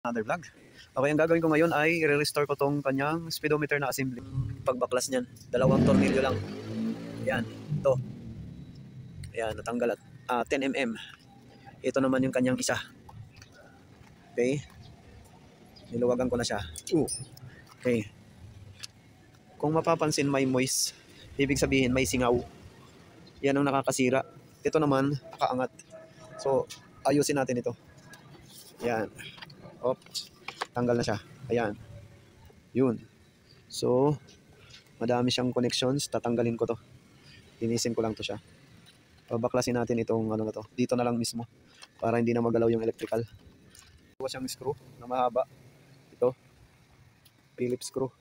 Another vlog. Okay, ang gagawin ko ngayon ay i-restore ko tong kanyang speedometer na assembly. Pagbaklas niyan, dalawang tornilyo lang. Yan, ito. Yan, natanggal at 10 mm. Ito naman yung kanyang isa. Okay. Niluwagan ko na siya. Okay. Kung mapapansin, may moist. Ibig sabihin, may singaw. Yan ang nakakasira. Ito naman, nakaangat. So, ayusin natin ito. Yan. Oops. Tanggal na siya. Ayan. Yun. So, madami siyang connections. Tatanggalin ko to. Linisin ko lang to siya. Baklasin natin itong ano na to. Dito na lang mismo. Para hindi na magalaw yung electrical. Ito siyang screw na mahaba. Ito. Phillips screw.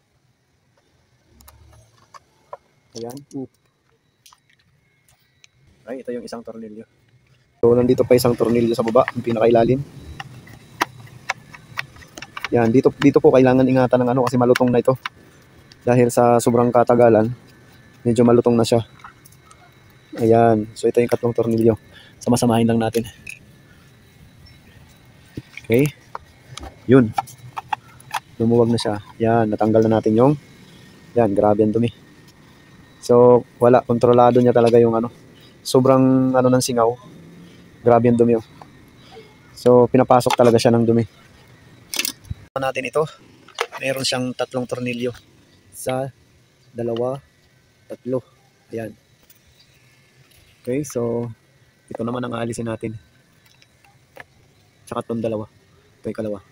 Ayan. Ay, ito yung isang tornilyo. So, nandito pa isang tornilyo sa baba. Yung pinakailalim. Yan, dito po kailangan ingatan ng ano kasi malutong na ito. Dahil sa sobrang katagalan, medyo malutong na siya. Ayan, so ito yung katlong tornilyo. Sama-samahin lang natin. Okay. Yun. Lumuwag na siya. Yan, natanggal na natin yung yan, grabe ang dumi. So, wala, kontrolado niya talaga yung ano. Sobrang ano ng singaw. Grabe ang dumi. So, pinapasok talaga siya ng dumi. Natin ito, meron siyang tatlong tornilyo. Isa, dalawa, tatlo. Ayan. Okay, so ito naman ang aalisin natin. Tsaka itong dalawa. Ito yung kalawa.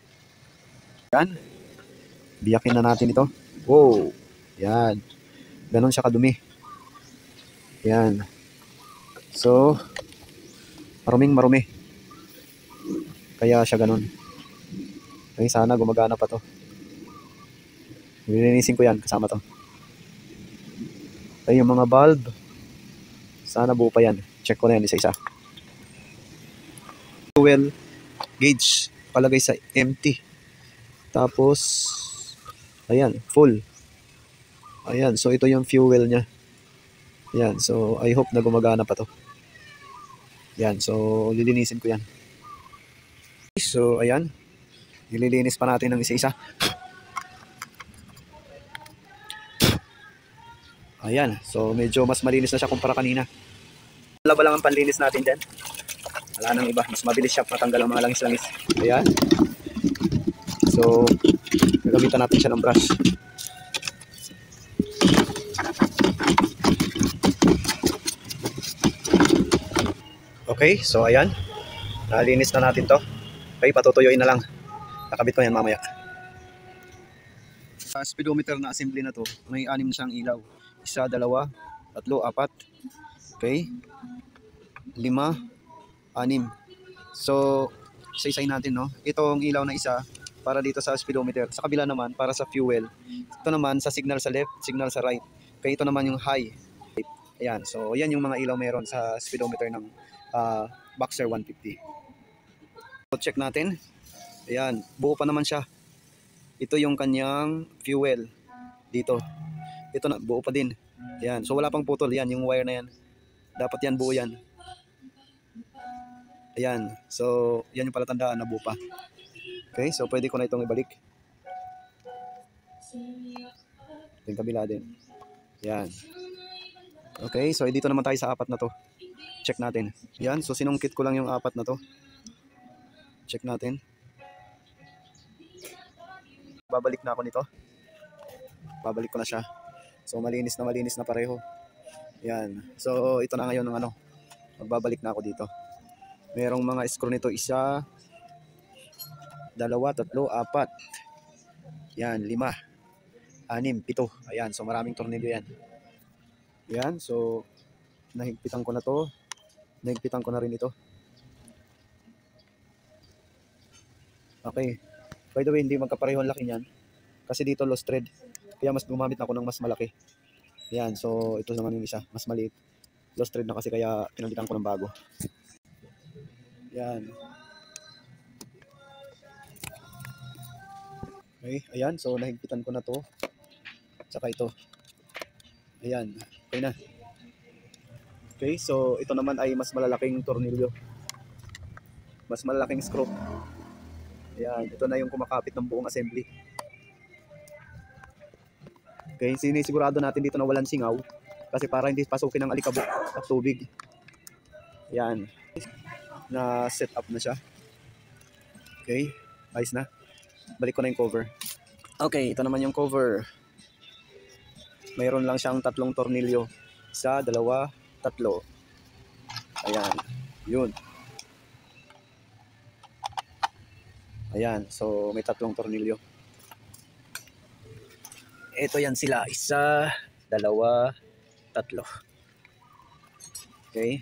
Ayan. Biyakin na natin ito. Wow. Ayan. Ganon siya kadumi. Ayan. So, maruming-marumi. Kaya siya ganon. Okay, sana gumagana pa to. Nilinisin ko yan, kasama to. Okay, yung mga bulb. Sana buo pa yan. Check ko na yan isa-isa. Fuel gauge. Palagay sa empty. Tapos, ayan, full. Ayan, so ito yung fuel niya. Ayan, so I hope na gumagana pa to. Ayan, so lilinisin ko yan. So, ayan. Nililinis pa natin ng isa-isa. Ayan. So, medyo mas malinis na siya kumpara kanina. Wala ba lang ang panlinis natin din? Wala nang iba. Mas mabilis siya matanggal ang mga langis-langis. Ayan. So, gagamitan natin siya ng brush. Okay. So, ayan. Nalinis na natin to. Okay, patutuyuin na lang. Nakabit ko yan mamaya. Sa speedometer na assembly na to, may 6 siyang ilaw. 1, 2, 3, 4. Okay. 5, 6. So, isa-isayin natin, no? Itong ilaw na isa para dito sa speedometer. Sa kabila naman para sa fuel. Ito naman sa signal sa left, signal sa right. Okay, ito naman yung high. Ayan. So, yan yung mga ilaw meron sa speedometer ng Boxer 150. So, check natin. Ayan, buo pa naman siya. Ito yung kanyang fuel dito. Ito na, buo pa din. Ayan, so wala pang putol. Yan, yung wire na yan. Dapat yan, buo yan. Ayan, so yan yung palatandaan na buo pa. Okay, so pwede ko na itong ibalik. Yung kabila din. Ayan. Okay, so dito naman tayo sa 4 na to. Check natin. Ayan, so sinungkit ko lang yung 4 na to. Check natin. Babalik na ako nito. Babalik ko na siya. So malinis na pareho. Yan. So ito na ngayon ng ano. Magbabalik na ako dito. Merong mga screw nito. 1, 2, 3, 4. Yan, 5, 6, 7. Ayan, so maraming tornilyo yan. Yan, so nahigpitan ko na to. Nahigpitan ko na rin ito. Okay. By the way, hindi magkapareho ang laki niyan. Kasi dito lost thread. Kaya mas gumamit ako ng mas malaki. Yan, so ito naman yung isa, mas maliit. Lost thread na kasi kaya pinalitan ko ng bago. Yan. Okay, ayan, so nahigpitan ko na to. Tsaka ito. Ayan, okay na. Okay, so ito naman ay mas malalaking tornilyo. Mas malalaking screw. Ayan, ito na yung kumakapit ng buong assembly. Okay, sinisigurado natin dito na walang singaw kasi para hindi pasukin ng alikabok at tubig. Ayan, na set up na siya. Okay, ayos na. Balik ko na yung cover. Okay, ito naman yung cover. Mayroon lang siyang 3 tornilyo. 1, 2, 3. Ayan, yun. Ayan, so may 3 tornilyo. Ito yan sila. 1, 2, 3. Okay.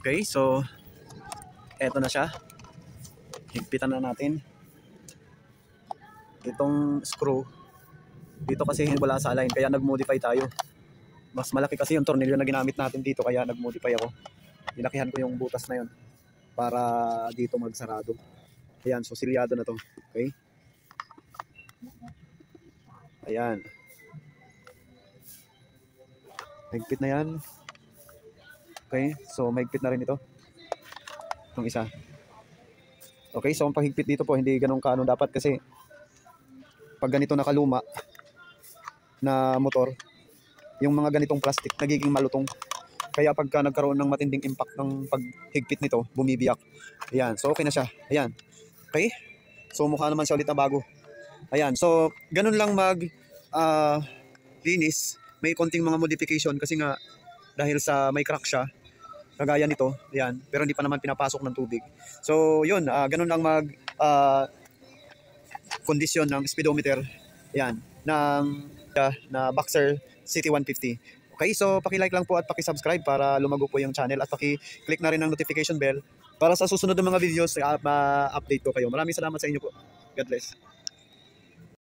Okay, so eto na siya. Higpitan na natin. Itong screw dito kasi wala sa align kaya nag-modify tayo. Mas malaki kasi yung tornilyo na ginamit natin dito kaya nag-modify ako. Nilakihan ko yung butas na yun para dito magsarado. Ayan, so silyado na to. Okay. Ayan. Mahigpit na yan. Okay, so mahigpit na rin ito. Itong isa. Okay, so ang paghigpit dito po hindi ganun kaano dapat kasi pag ganito nakaluma na motor, yung mga ganitong plastic nagiging malutong. Kaya pagka nagkaroon ng matinding impact ng paghigpit nito, bumibiyak. Ayan, so okay na siya. Ayan. Okay? So mukha naman siya ulit na bago. Ayan, so ganun lang linis. May konting mga modification kasi nga dahil sa may crack siya, kagaya nito, ayan, pero hindi pa naman pinapasok ng tubig. So yun, ganun lang kondisyon ng speedometer, ayan, na Boxer City 150. Okay, so paki-like lang po at paki-subscribe para lumago po yung channel at paki-click na rin ang notification bell para sa susunod ng mga videos update ko kayo. Maraming salamat sa inyo po. God bless.